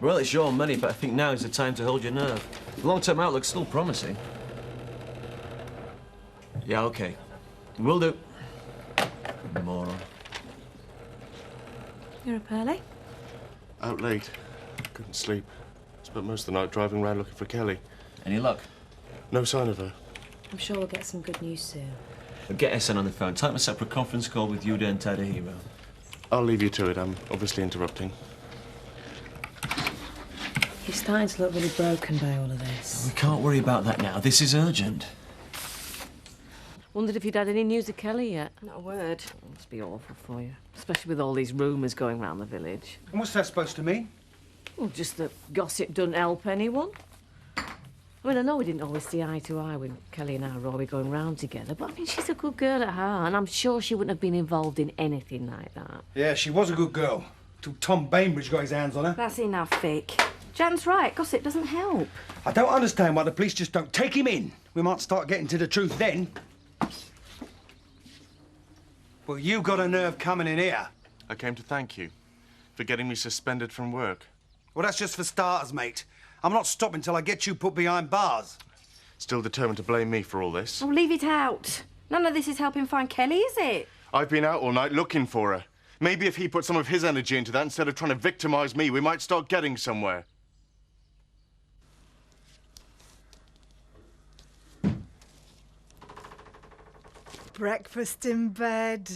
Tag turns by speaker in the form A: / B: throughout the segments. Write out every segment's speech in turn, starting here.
A: Well, it's your money, but I think now is the time to hold your nerve. The long-term outlook's still promising. Yeah, OK. Will do. Moron.
B: You're up early?
C: Out late. Couldn't sleep. Spent most of the night driving around looking for Kelly.
A: Any luck?
C: No sign of her.
B: I'm sure we'll get some good news soon.
A: Well, get SN on the phone. Type a separate conference call with Yuda and Tadahiro.
C: I'll leave you to it. I'm obviously interrupting.
B: He's starting to look really broken by all of this.
A: We can't worry about that now. This is urgent.
D: Wondered if you'd had any news of Kelly yet.
B: Not a word.
D: It must be awful for you, especially with all these rumours going round the village.
E: And what's that supposed to mean?
D: Well, just that gossip doesn't help anyone. I mean, I know we didn't always see eye to eye when Kelly and I were always going round together, but I mean, she's a good girl at heart, and I'm sure she wouldn't have been involved in anything like that.
E: Yeah, she was a good girl. Till Tom Bainbridge got his hands on her.
B: That's enough, Vic. Jan's right. Gossip doesn't help.
E: I don't understand why the police just don't take him in. We might start getting to the truth then. Well, you got a nerve coming in here.
C: I came to thank you for getting me suspended from work.
E: Well, that's just for starters, mate. I'm not stopping till I get you put behind bars.
C: Still determined to blame me for all this?
B: Oh, leave it out. None of this is helping find Kelly, is it?
C: I've been out all night looking for her. Maybe if he put some of his energy into that instead of trying to victimise me, we might start getting somewhere.
F: Breakfast in bed.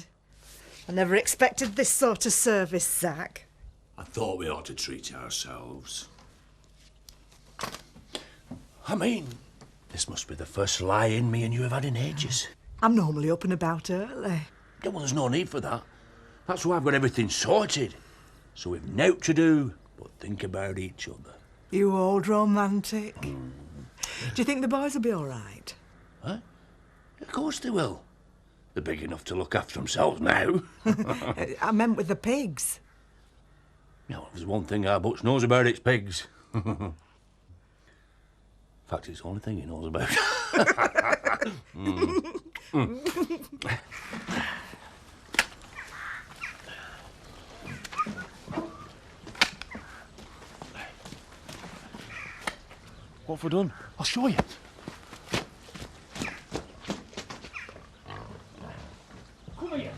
F: I never expected this sort of service, Zach.
G: I thought we ought to treat ourselves. I mean, this must be the first lie-in me and you have had in ages.
F: I'm normally up and about early.
G: Yeah, well, there's no need for that. That's why I've got everything sorted. So we've nought to do but think about each other.
F: You old romantic. Do you think the boys will be all right?
G: Huh? Of course they will. They're big enough to look after themselves now.
F: I meant with the pigs.
G: You know, if there's one thing our Butch knows about, it's pigs. In fact, it's the only thing he knows about.
C: What have we done?
G: I'll show you. Come here.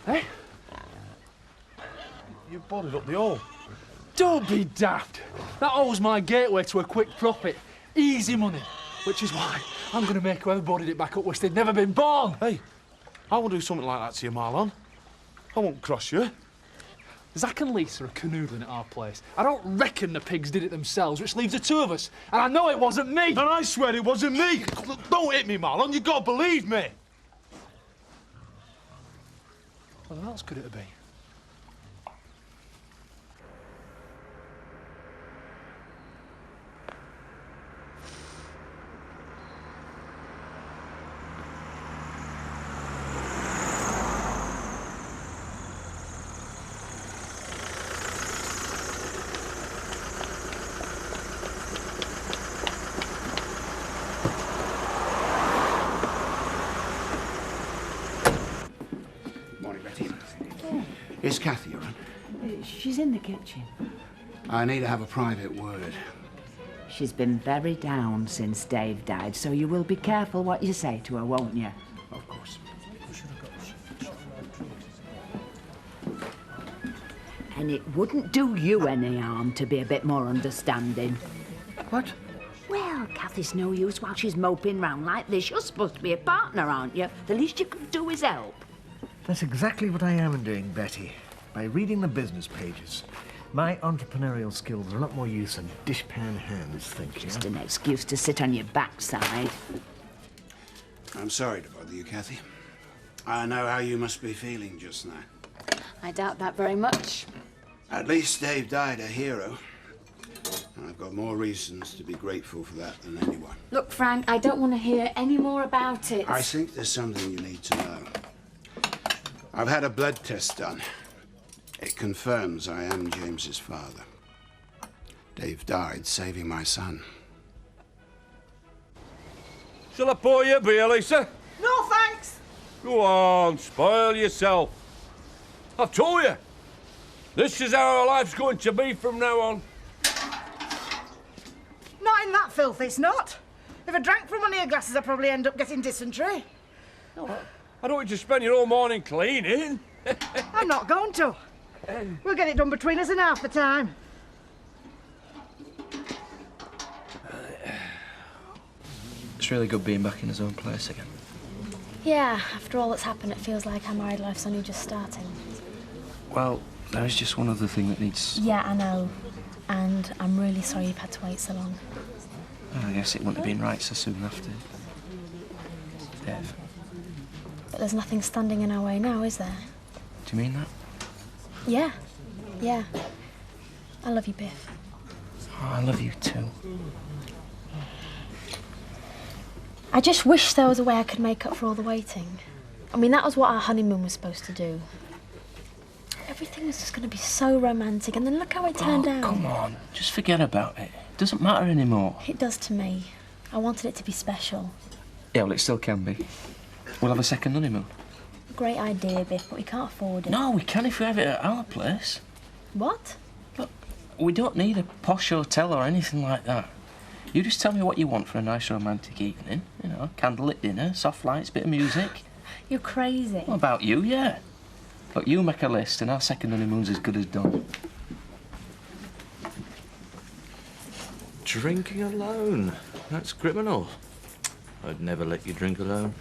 H: Hey?
C: You boarded up the hole.
H: Don't be daft. That hole's my gateway to a quick profit. Easy money. Which is why I'm going to make whoever boarded it back up wish they'd never been born.
C: Hey, I won't do something like that to you, Marlon. I won't cross you.
H: Zach and Lisa are canoodling at our place. I don't reckon the pigs did it themselves, which leaves the two of us. And I know it wasn't me.
C: And I swear it wasn't me. Don't hit me, Marlon. You've got to believe me.
H: What else could it have been?
I: Is Kathy around?
J: She's in the kitchen.
I: I need to have a private word.
J: She's been very down since Dave died, so you will be careful what you say to her, won't you?
I: Of course.
J: And it wouldn't do you any harm to be a bit more understanding.
I: What?
J: Well, Kathy's no use while she's moping round like this. You're supposed to be a partner, aren't you? The least you could do is help.
K: That's exactly what I am doing, Betty. By reading the business pages. My entrepreneurial skills are a lot more use than dishpan hands, think you?
J: Just an excuse to sit on your backside.
I: I'm sorry to bother you, Kathy. I know how you must be feeling just now.
B: I doubt that very much.
I: At least Dave died a hero. And I've got more reasons to be grateful for that than anyone.
B: Look, Frank, I don't want to hear any more about it.
I: I think there's something you need to know. I've had a blood test done. It confirms I am James's father. Dave died saving my son.
L: Shall I pour you a beer, Lisa?
F: No, thanks.
L: Go on, spoil yourself. I've told you. This is how our life's going to be from now on.
F: Not in that filth, it's not. If I drank from one of your glasses, I'd probably end up getting dysentery.
L: I don't want you to spend your whole morning cleaning.
F: I'm not going to. We'll get it done between us in half the time.
A: It's really good being back in his own place again.
B: Yeah, after all that's happened, it feels like our married life's only just starting.
A: Well, there is just one other thing that needs...
B: Yeah, I know. And I'm really sorry you've had to wait so long.
A: I guess it wouldn't have been right so soon after. Dave.
B: But there's nothing standing in our way now, is there?
A: Do you mean that?
B: Yeah. Yeah. I love you, Biff.
A: Oh, I love you too.
B: I just wish there was a way I could make up for all the waiting. I mean, that was what our honeymoon was supposed to do. Everything was just going to be so romantic, and then look how it turned out.
A: Come on, just forget about it. It doesn't matter anymore.
B: It does to me. I wanted it to be special.
A: Yeah, well, it still can be. We'll have a second honeymoon.
B: Great idea, Biff, but we can't afford it.
A: No, we can if we have it at our place.
B: What?
A: Look, we don't need a posh hotel or anything like that. You just tell me what you want for a nice romantic evening. You know, candlelit dinner, soft lights, bit of music.
B: You're crazy.
A: What about you? Yeah. Look, you make a list and our second honeymoon's as good as done.
L: Drinking alone? That's criminal. I'd never let you drink alone.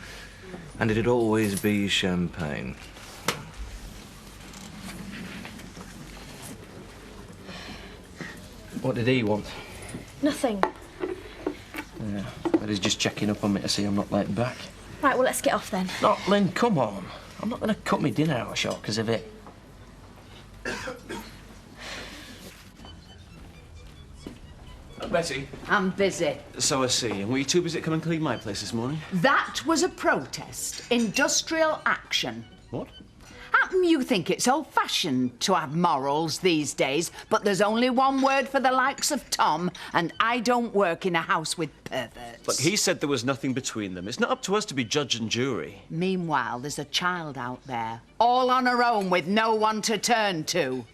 L: And it'd always be champagne.
A: What did he want?
B: Nothing.
A: Yeah, but he's just checking up on me to see I'm not late back.
B: Right, well, let's get off then.
A: No, Lynn, come on. I'm not going to cut my dinner out short because of it. Betty.
J: I'm busy.
A: So I see. And were you too busy to come and clean my place this morning?
J: That was a protest. Industrial action.
A: What?
J: Happen you think it's old-fashioned to have morals these days, but there's only one word for the likes of Tom, and I don't work in a house with perverts.
A: Look, he said there was nothing between them. It's not up to us to be judge and jury.
J: Meanwhile, there's a child out there, all on her own with no one to turn to.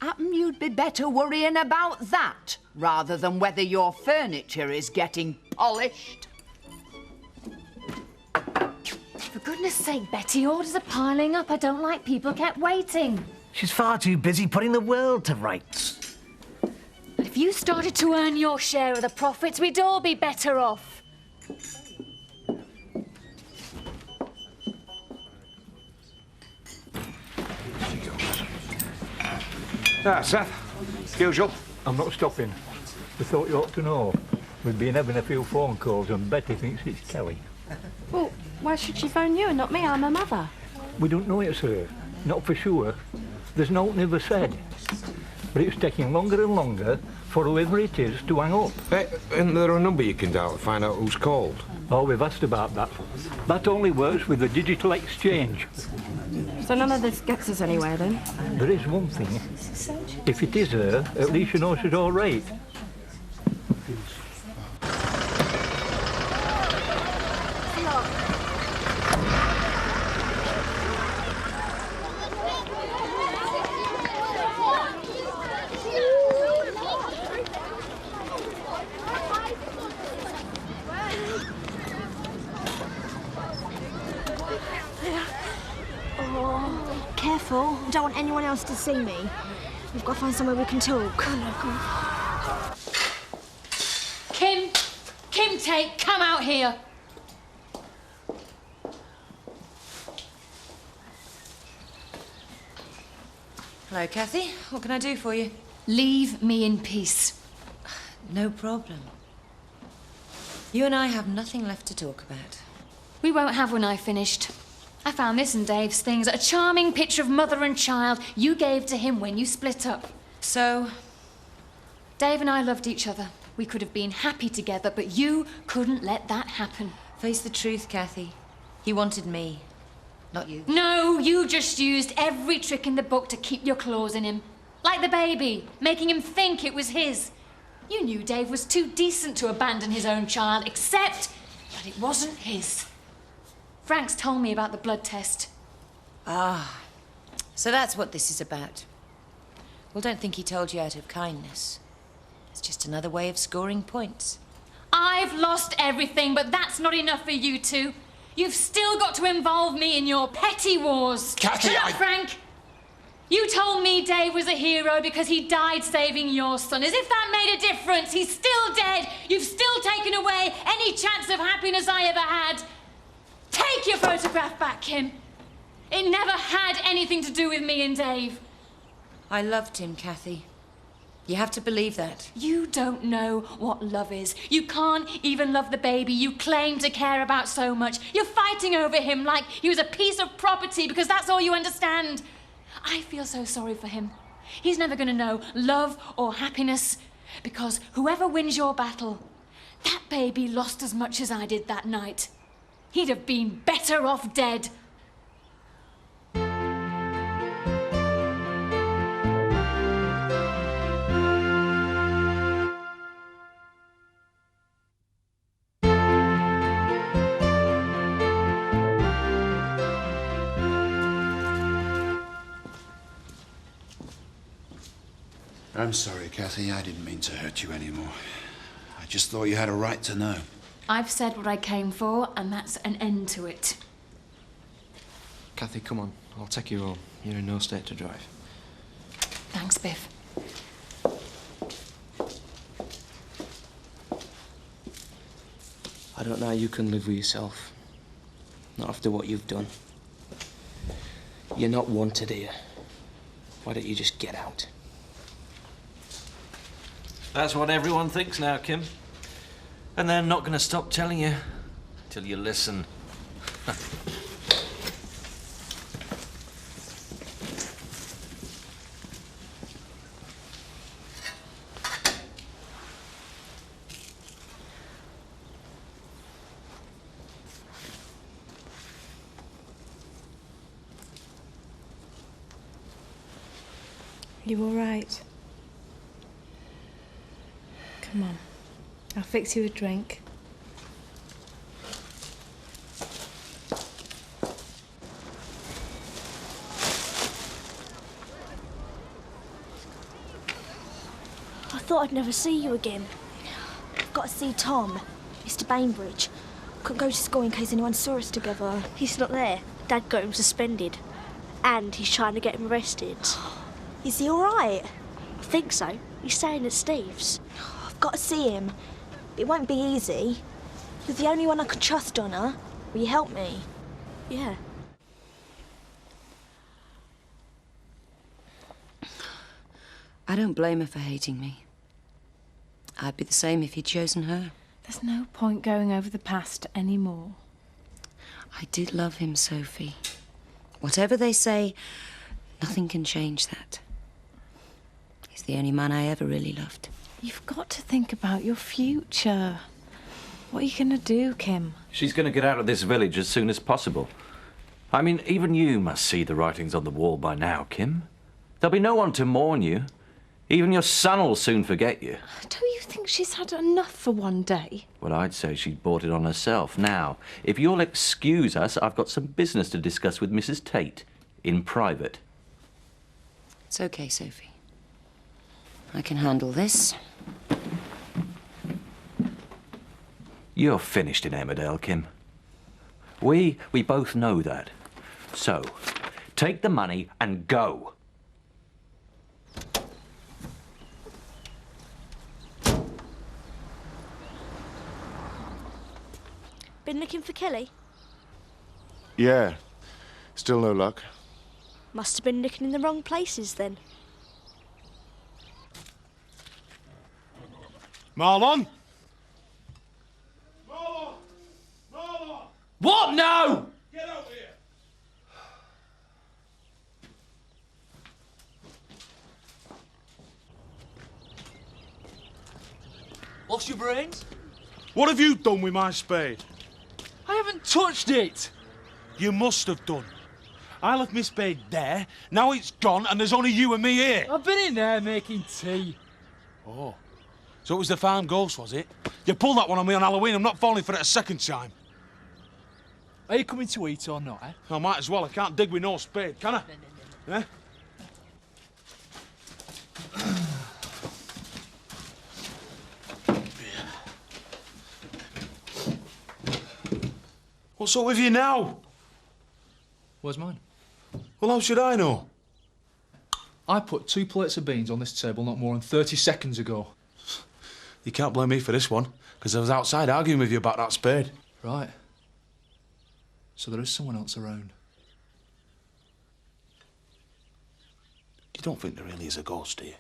J: Happen you'd be better worrying about that, rather than whether your furniture is getting polished.
D: For goodness sake, Betty, orders are piling up. I don't like people kept waiting.
K: She's far too busy putting the world to rights.
D: If you started to earn your share of the profits, we'd all be better off.
M: Seth. Usual. I'm not stopping. We thought you ought to know. We've been having a few phone calls and Betty thinks it's Kelly.
B: Well, why should she phone you and not me? I'm her mother.
M: We don't know it's her. Not for sure. There's no never said. But it's taking longer and longer for whoever it is to hang up.
N: Isn't there a number you can dial to find out who's called?
M: Oh, we've asked about that. That only works with the digital exchange.
B: So none of this gets us anywhere, then?
M: There is one thing. If it is her, at least you know she's all right.
O: Careful. I don't want anyone else to see me. We've got to find somewhere we can talk.
D: Kim Tate, come out here.
P: Hello, Kathy. What can I do for you?
D: Leave me in peace.
P: No problem. You and I have nothing left to talk about.
D: We won't have when I've finished. I found this in Dave's things, a charming picture of mother and child you gave to him when you split up.
P: So?
D: Dave and I loved each other. We could have been happy together, but you couldn't let that happen.
P: Face the truth, Kathy. He wanted me, not you.
D: No, you just used every trick in the book to keep your claws in him. Like the baby, making him think it was his. You knew Dave was too decent to abandon his own child, except that it wasn't his. Frank's told me about the blood test.
P: Ah, so that's what this is about. Well, don't think he told you out of kindness. It's just another way of scoring points.
Q: I've lost everything, but that's not enough for you two. You've still got to involve me in your petty wars.
N: Cathy,
Q: Shut up, Frank! You told me Dave was a hero because he died saving your son. As if that made a difference. He's still dead. You've still taken away any chance of happiness I ever had. Take your photograph back, Kim. It never had anything to do with me and Dave.
P: I loved him, Cathy. You have to believe that.
Q: You don't know what love is. You can't even love the baby you claim to care about so much. You're fighting over him like he was a piece of property because that's all you understand. I feel so sorry for him. He's never going to know love or happiness because whoever wins your battle, that baby lost as much as I did that night. He'd have been better off dead.
I: I'm sorry, Cathy. I didn't mean to hurt you anymore. I just thought you had a right to know.
Q: I've said what I came for, and that's an end to it.
R: Cathy, come on. I'll take you home. You're in no state to drive.
Q: Thanks, Biff.
A: I don't know how you can live with yourself. Not after what you've done. You're not wanted here. Why don't you just get out?
L: That's what everyone thinks now, Kim. And they're not going to stop telling you till you listen.
S: You all right? Come on. I'll fix you a drink.
O: I thought I'd never see you again. I've got to see Tom, Mr. Bainbridge. Couldn't go to school in case anyone saw us together. He's not there. Dad got him suspended. And he's trying to get him arrested. Is he all right? I think so. He's staying at Steve's. I've got to see him. It won't be easy. You're the only one I can trust, Donna. Will you help me? Yeah.
P: I don't blame her for hating me. I'd be the same if he'd chosen her.
S: There's no point going over the past anymore.
P: I did love him, Sophie. Whatever they say, nothing can change that. He's the only man I ever really loved.
S: You've got to think about your future. What are you going to do, Kim?
L: She's going to get out of this village as soon as possible. I mean, even you must see the writings on the wall by now, Kim. There'll be no one to mourn you. Even your son will soon forget you.
S: Don't you think she's had enough for one day?
L: Well, I'd say she's brought it on herself. Now, if you'll excuse us, I've got some business to discuss with Mrs. Tate in private.
P: It's okay, Sophie. I can handle this.
L: You're finished in Emmerdale, Kim. We both know that. So, take the money and go.
O: Been looking for Kelly?
C: Yeah. Still no luck.
O: Must have been looking in the wrong places then.
H: Marlon? What now?
G: Get out here!
H: Lost your brains?
E: What have you done with my spade?
H: I haven't touched it.
E: You must have done. I left my spade there, now it's gone, and there's only you and me here.
H: I've been in there making tea.
E: Oh. So it was the farm ghost, was it? You pulled that one on me on Halloween, I'm not falling for it a second time.
H: Are you coming to eat or not, eh?
E: I might as well, I can't dig with no spade, can I? Eh? What's up with you now?
H: Where's mine?
E: Well, how should I know?
H: I put 2 plates of beans on this table not more than 30 seconds ago.
E: You can't blame me for this one, because I was outside arguing with you about that spade.
H: Right. So there is someone else around.
E: You don't think there really is a ghost, do you?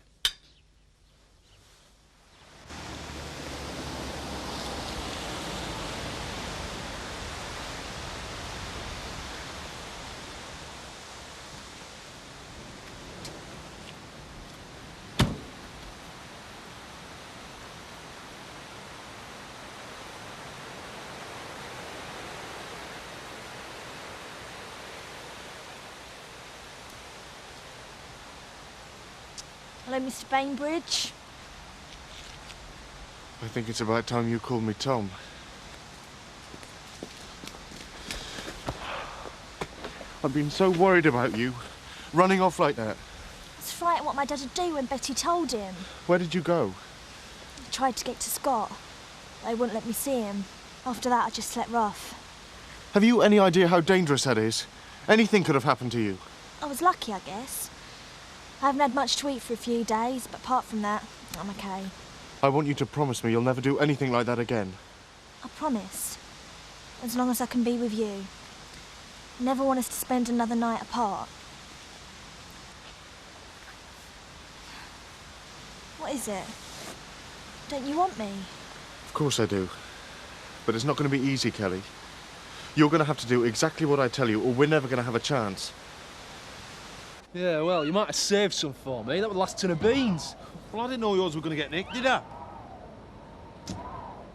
O: Hello, Mr. Bainbridge.
C: I think it's about time you called me Tom. I've been so worried about you, running off like that.
O: I was frightened what my dad would do when Betty told him.
C: Where did you go?
O: I tried to get to Scott. They wouldn't let me see him. After that, I just slept rough.
C: Have you any idea how dangerous that is? Anything could have happened to you.
O: I was lucky, I guess. I haven't had much to eat for a few days, but apart from that, I'm okay.
C: I want you to promise me you'll never do anything like that again.
O: I promise. As long as I can be with you. I never want us to spend another night apart. What is it? Don't you want me?
C: Of course I do. But it's not going to be easy, Kelly. You're going to have to do exactly what I tell you, or we're never going to have a chance.
H: Yeah, well, you might have saved some for me. That would last a ton of beans.
E: Well, I didn't know yours were going to get nicked, did I?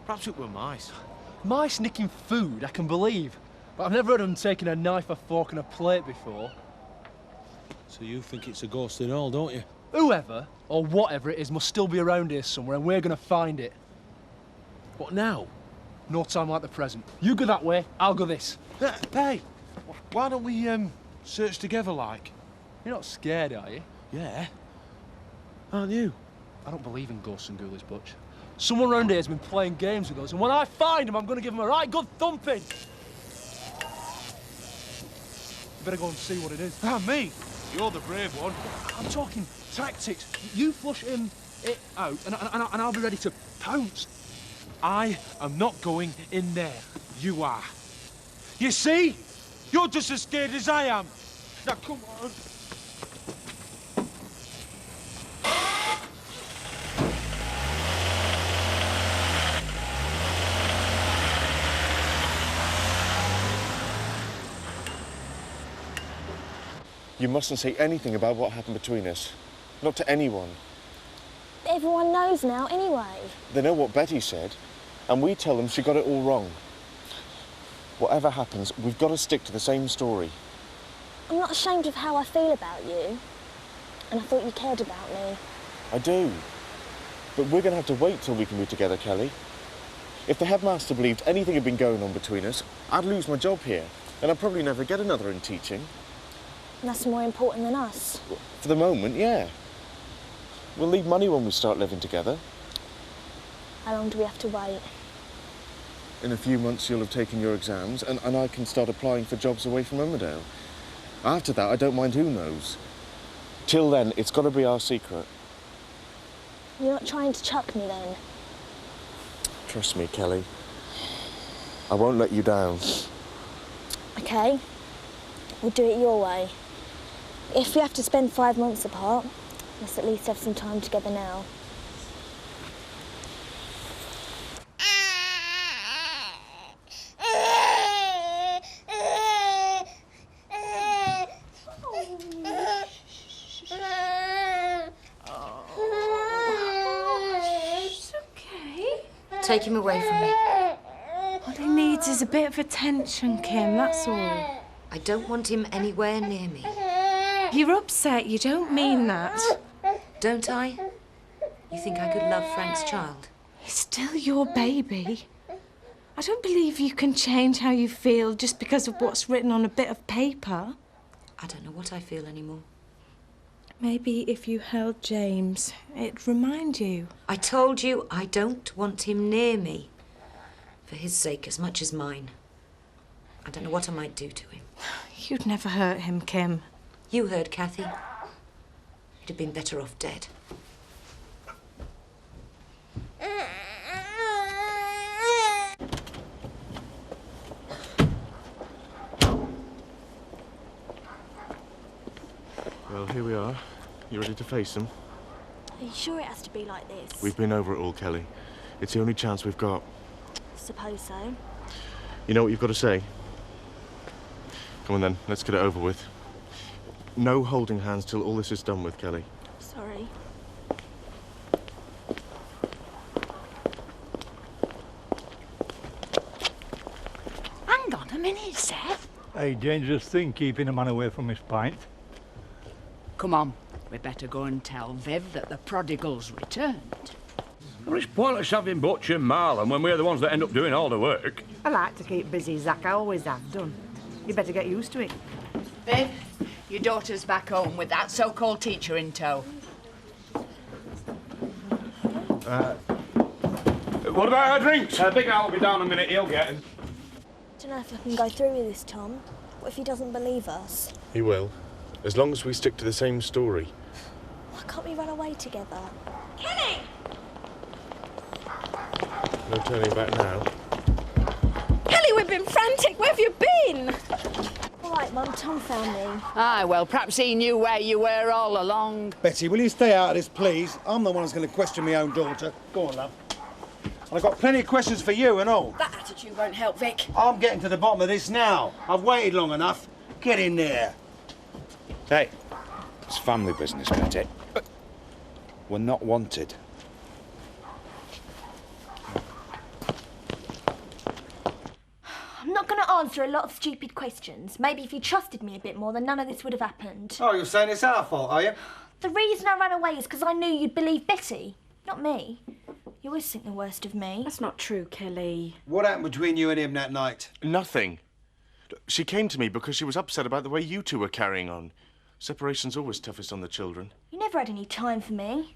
E: Perhaps it were mice.
H: Mice nicking food, I can believe. But I've never heard of them taking a knife, a fork and a plate before.
E: So you think it's a ghost and all, don't you?
H: Whoever, or whatever it is, must still be around here somewhere, and we're going to find it.
E: What now?
H: No time like the present. You go that way, I'll go this.
E: Hey, why don't we, search together, like?
H: You're not scared, are you?
E: Yeah. Aren't you?
H: I don't believe in ghosts and ghoulies, Butch. Someone round here has been playing games with us, and when I find him, I'm going to give him a right good thumping. You better go and see what it is.
E: Ah, me? You're the brave one.
H: I'm talking tactics. You flush it out, and I'll be ready to pounce.
E: I am not going in there. You are. You see? You're just as scared as I am. Now, come on.
C: You mustn't say anything about what happened between us. Not to anyone.
O: Everyone knows now, anyway.
C: They know what Betty said, and we tell them she got it all wrong. Whatever happens, we've got to stick to the same story.
O: I'm not ashamed of how I feel about you. And I thought you cared about me.
C: I do. But we're going to have to wait till we can be together, Kelly. If the headmaster believed anything had been going on between us, I'd lose my job here, and I'd probably never get another in teaching.
O: And that's more important than us.
C: For the moment, yeah. We'll need money when we start living together.
O: How long do we have to wait?
C: In a few months, you'll have taken your exams, and I can start applying for jobs away from Emmerdale. After that, I don't mind who knows. Till then, it's got to be our secret.
O: You're not trying to chuck me, then?
C: Trust me, Kelly. I won't let you down.
O: OK. We'll do it your way. If we have to spend 5 months apart, let's at least have some time together now.
P: Take him away from me.
S: All he needs is a bit of attention, Kim, that's all.
P: I don't want him anywhere near me.
S: You're upset, you don't mean that.
P: Don't I? You think I could love Frank's child?
S: He's still your baby. I don't believe you can change how you feel just because of what's written on a bit of paper.
P: I don't know what I feel anymore.
S: Maybe if you held James, it'd remind you.
P: I told you I don't want him near me. For his sake as much as mine. I don't know what I might do to him.
S: You'd never hurt him, Kim.
P: You heard Kathy. He'd have been better off dead.
C: Well, here we are. You ready to face them?
O: Are you sure it has to be like this?
C: We've been over it all, Kelly. It's the only chance we've got.
O: Suppose so.
C: You know what you've got to say? Come on then, let's get it over with. No holding hands till all this is done with, Kelly.
O: Sorry.
J: Hang on a minute, Seth.
M: A dangerous thing, keeping a man away from his pint.
J: Come on, we better go and tell Viv that the prodigal's returned.
G: Well, it's pointless having Butch and Marlon when we're the ones that end up doing all the work.
F: I like to keep busy, Zach. I always have done. You better get used to it.
J: Viv, your daughter's back home with that so-called teacher in tow.
N: What about our drinks? Big Al will be down a minute, he'll get him.
O: I don't know if I can go through with this, Tom. What if he doesn't believe us?
C: He will, as long as we stick to the same story.
O: Why can't we run away together?
Q: Kenny!
C: No turning back now.
S: Kelly, we've been frantic. Where have you been?
O: All right, Mum, Tom found me.
J: Aye, well, perhaps he knew where you were all along.
T: Betty, will you stay out of this, please? I'm the one who's going to question my own daughter. Go on, love. And I've got plenty of questions for you and all.
J: That attitude won't help, Vic.
T: I'm getting to the bottom of this now. I've waited long enough. Get in there.
N: Hey, it's family business, Betty. We're not wanted.
O: I'm not going to answer a lot of stupid questions. Maybe if you trusted me a bit more, then none of this would have happened.
T: Oh, you're saying it's our fault, are you?
O: The reason I ran away is because I knew you'd believe Betty, not me. You always think the worst of me.
B: That's not true, Kelly.
T: What happened between you and him that night?
C: Nothing. She came to me because she was upset about the way you two were carrying on. Separation's always toughest on the children.
O: You never had any time for me.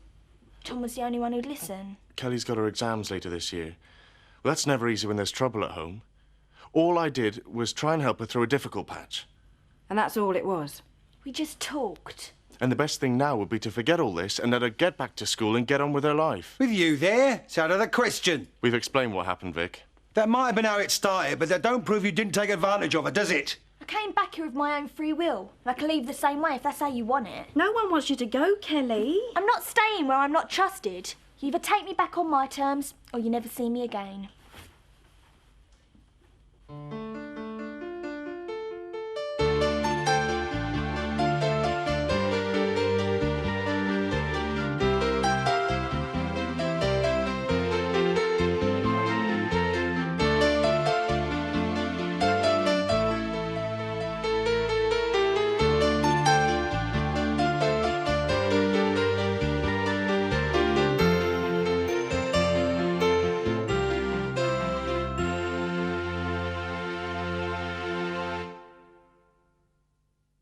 O: Tom was the only one who'd listen.
C: Kelly's got her exams later this year. Well, that's never easy when there's trouble at home. All I did was try and help her through a difficult patch.
B: And that's all it was?
O: We just talked.
C: And the best thing now would be to forget all this and let her get back to school and get on with her life.
T: With you there? It's out of the question.
C: We've explained what happened, Vic.
T: That might have been how it started, but that don't prove you didn't take advantage of her, does it?
O: I came back here of my own free will. And I can leave the same way if that's how you want it.
B: No one wants you to go, Kelly.
O: I'm not staying where I'm not trusted. You either take me back on my terms, or you never see me again.